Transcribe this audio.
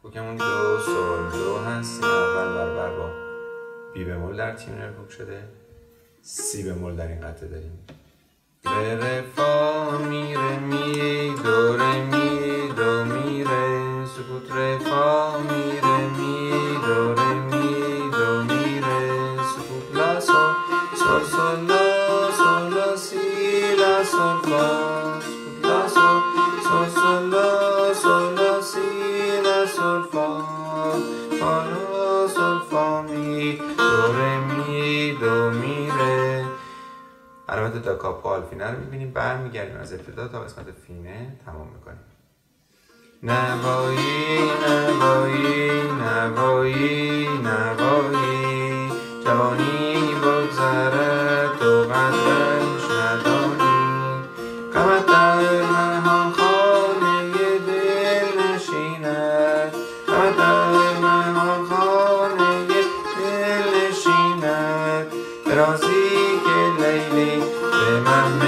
کوکمون دو سول دو هستیم. اول برابر با بی بمول در تیونر کوک شده، سی بمول در این قطعه داریم. ره ره فا می ره می دو ره می دو می ره سکوت ره فا می ره می دو ره می دو می ره سکوت لا سول سول سول لا سول لا سی لا سول فا سکوت لا سول سول سول لا سول لا سی لا سول فا فا لا سول فا می دو ره می دو می ره. علامت دا کاپو آلفینه رو میبینیم. برمیگردیم از ابتدا تا قسمت فینه تمام میکنیم. نوایی نوایی نوایی نوایی جوانی بگذرد تو قدرش ندانی، غمت در مهان خانه دل نشیند، غمت در مهان خانه دل نشیند، برازی که لیلی به من